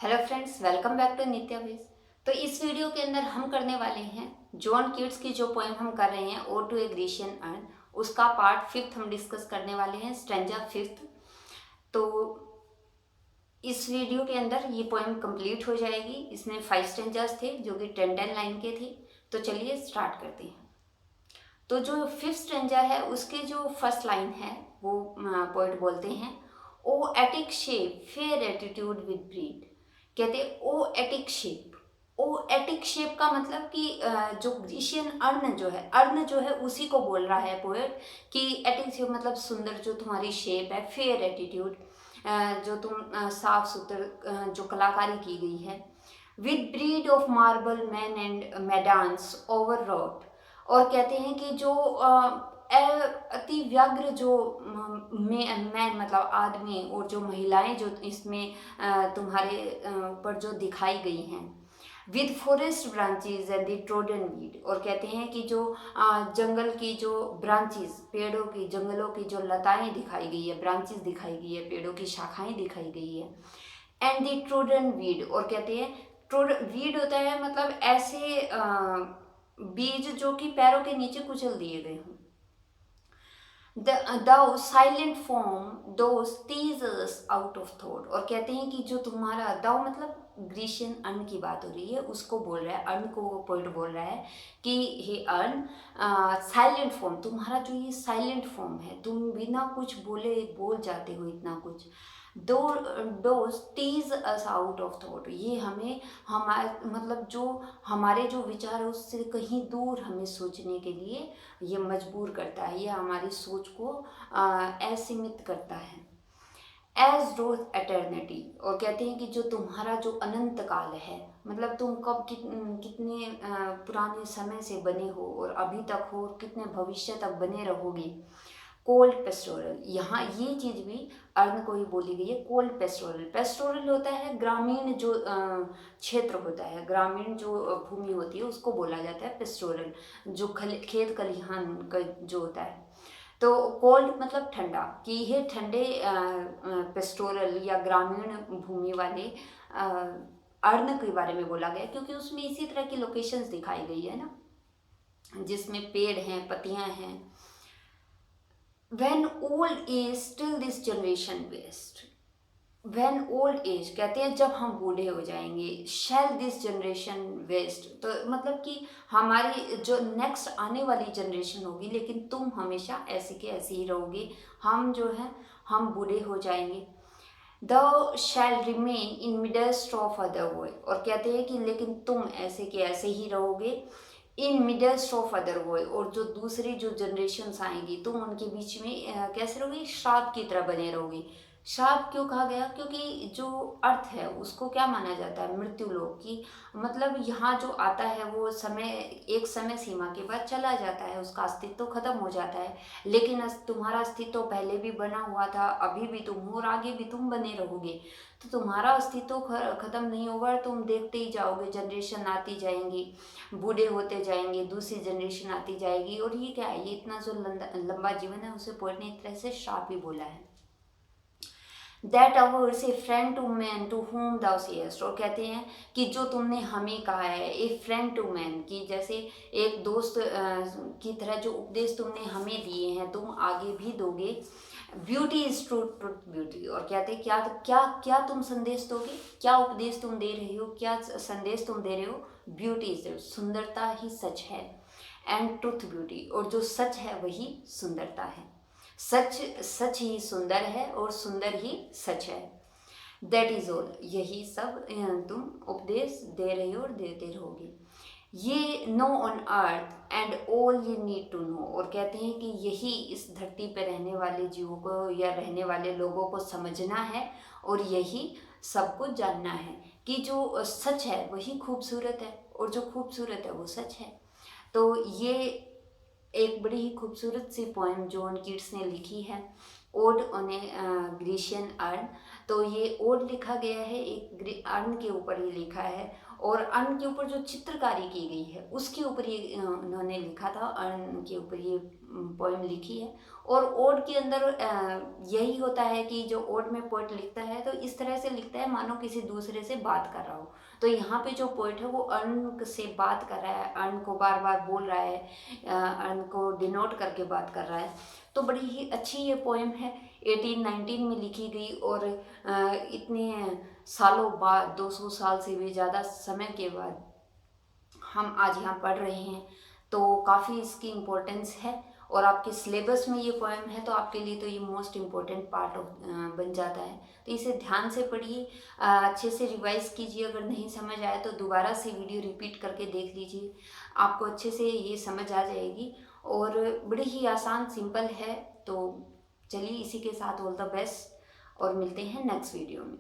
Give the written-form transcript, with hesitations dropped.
Hello friends, welcome back to Nitya ways. तो इस video के अंदर हम करने वाले हैं जॉन कीट्स की जो पोएम हम कर रहे हैं ओ टू ए ग्रीशियन अर्न, उसका पार्ट फिफ्थ हम डिस्कस करने वाले हैं, स्ट्रेंजा फिफ्थ। तो इस वीडियो के अंदर ये पोएम कंप्लीट हो जाएगी। इसमें 5 स्ट्रेंजास थे जो कि 10-10 लाइन के थे। तो चलिए स्टार्ट करते हैं। तो जो फिफ्थ स्ट्रेंजा है उसके जो फर्स्ट लाइन है वो पोइट बोलते हैं, O Attic shape fair attitude with brede. कहते O Attic shape. O Attic shape का मतलब कि जो ग्रीशियन अर्ण जो है उसी को बोल रहा है पोएट कि एटिक शेप मतलब सुंदर जो तुम्हारी शेप है, फेयर एटीट्यूड जो तुम साफ सुथर जो कलाकारी की गई है, with brede of marble men and maidens overwrought. और कहते हैं कि जो अति व्यग्र जो मैन मतलब आदमी और जो महिलाएं जो इसमें तुम्हारे ऊपर जो दिखाई गई हैं, with forest branches and the trodden weed. और कहते हैं कि जो जंगल की जो ब्रांचेस, पेड़ों की जंगलों की जो लताएं दिखाई गई है, ब्रांचेस दिखाई गई है, पेड़ों की शाखाएं दिखाई गई है, एंड द ट्रोडन वीड। और कहते हैं ट्रोड वीड होता है मतलब ऐसे बीज जो कि पैरों के नीचे कुचल दिए गए हों। Thou silent form those teasers out of thought। और कहते हैं कि जो तुम्हारा दाउ मतलब ग्रीशियन अन्न की बात हो रही है, उसको बोल रहा है, अन्न को पोइट बोल रहा है कि हे अन्न, साइलेंट फॉर्म, तुम्हारा जो ये साइलेंट फॉर्म है, तुम बिना कुछ बोले बोल जाते हो इतना कुछ। Thou dost tease us out of thought, ये हमें हमारे मतलब जो हमारे जो विचार है उससे कहीं दूर हमें सोचने के लिए ये मजबूर करता है, ये हमारी सोच को असीमित करता है। एज रोज एटर्निटी। और कहते हैं कि जो तुम्हारा जो अनंत काल है, मतलब तुम कब कितने पुराने समय से बने हो और अभी तक हो, कितने भविष्य तक बने रहोगे। कोल्ड पेस्टोरल, यहाँ ये चीज़ भी अर्ण को ही बोली गई है। कोल्ड पेस्टोरल, पेस्टोरल होता है ग्रामीण जो क्षेत्र होता है, ग्रामीण जो भूमि होती है उसको बोला जाता है पेस्टोरल, जो खेत खलिहान का जो होता है। तो कोल्ड मतलब ठंडा, कि ये ठंडे पेस्टोरल या ग्रामीण भूमि वाले अर्ण के बारे में बोला गया, क्योंकि उसमें इसी तरह की लोकेशंस दिखाई गई है ना, जिसमें पेड़ हैं, पत्तियां हैं। When old age still this generation waste। When old age कहते हैं जब हम बूढ़े हो जाएंगे, shall this generation waste, तो मतलब कि हमारी जो नेक्स्ट आने वाली जनरेशन होगी, लेकिन तुम हमेशा ऐसे के ऐसे ही रहोगे, हम जो है हम बूढ़े हो जाएंगे। Thou shall remain in midst of other world। और कहते हैं कि लेकिन तुम ऐसे के ऐसे ही रहोगे इन मिडस्ट ऑफ अदर वर्ल्ड। और जो दूसरी जो जनरेशन्स आएंगी तुम उनके बीच में कैसे रहोगे, श्राप की तरह बने रहोगे। श्राप क्यों कहा गया, क्योंकि जो अर्थ है उसको क्या माना जाता है, मृत्यु लोक की, मतलब यहाँ जो आता है वो समय, एक समय सीमा के बाद चला जाता है, उसका अस्तित्व खत्म हो जाता है। लेकिन तुम्हारा अस्तित्व पहले भी बना हुआ था, अभी भी तुम हो और आगे भी तुम बने रहोगे। तो तुम्हारा अस्तित्व खत्म नहीं होगा, तुम देखते ही जाओगे, जनरेशन आती जाएंगी, बूढ़े होते जाएंगे, दूसरी जनरेशन आती जाएगी। और ये क्या है, ये इतना जो लंबा जीवन है उसे पोएट ने एक तरह से श्राप ही बोला है। That ours a friend to man to whom thou say'st. और कहते हैं कि जो तुमने हमें कहा है, ए फ्रेंड टू मैन, की जैसे एक दोस्त की तरह जो उपदेश तुमने हमें दिए हैं तुम आगे भी दोगे। Beauty is truth, truth beauty. और कहते हैं क्या क्या क्या तुम संदेश दोगे, क्या उपदेश तुम दे रहे हो, क्या संदेश तुम दे रहे हो। ब्यूटी इज, सुंदरता ही सच है, एंड ट्रूथ ब्यूटी, और जो सच है वही सुंदरता है। सच सच ही सुंदर है और सुंदर ही सच है। दैट इज ऑल, यही सब तुम उपदेश दे रहे हो और देते रहोगे। ये know on earth and all ये नीड टू नो। और कहते हैं कि यही इस धरती पर रहने वाले जीवों को या रहने वाले लोगों को समझना है और यही सब कुछ जानना है कि जो सच है वही खूबसूरत है और जो खूबसूरत है वो सच है। तो ये एक बड़ी ही खूबसूरत सी पोएम जॉन कीट्स ने लिखी है, odd on A Grecian earn. तो ये ओड लिखा गया है, एक अर्न के ऊपर ही लिखा है। और अन्न के ऊपर जो चित्रकारी की गई है उसके ऊपर ये उन्होंने लिखा था, अन्न के ऊपर ये पोएम लिखी है। और ओड के अंदर यही होता है कि जो ओड में पोएट लिखता है तो इस तरह से लिखता है मानो किसी दूसरे से बात कर रहा हो। तो यहाँ पे जो पोएट है वो अन्न से बात कर रहा है, अन्न को बार बार बोल रहा है, अन्न को डिनोट करके बात कर रहा है। तो बड़ी ही अच्छी ये पोएम है, 1819 में लिखी गई और इतने सालों बाद, 200 साल से भी ज़्यादा समय के बाद हम आज यहाँ पढ़ रहे हैं। तो काफ़ी इसकी इम्पोर्टेंस है और आपके सिलेबस में ये पोएम है तो आपके लिए तो ये मोस्ट इम्पोर्टेंट पार्ट बन जाता है। तो इसे ध्यान से पढ़िए, अच्छे से रिवाइज कीजिए। अगर नहीं समझ आए तो दोबारा से वीडियो रिपीट करके देख लीजिए, आपको अच्छे से ये समझ आ जाएगी और बड़ी ही आसान सिंपल है। तो चलिए इसी के साथ ऑल द बेस्ट और मिलते हैं नेक्स्ट वीडियो में।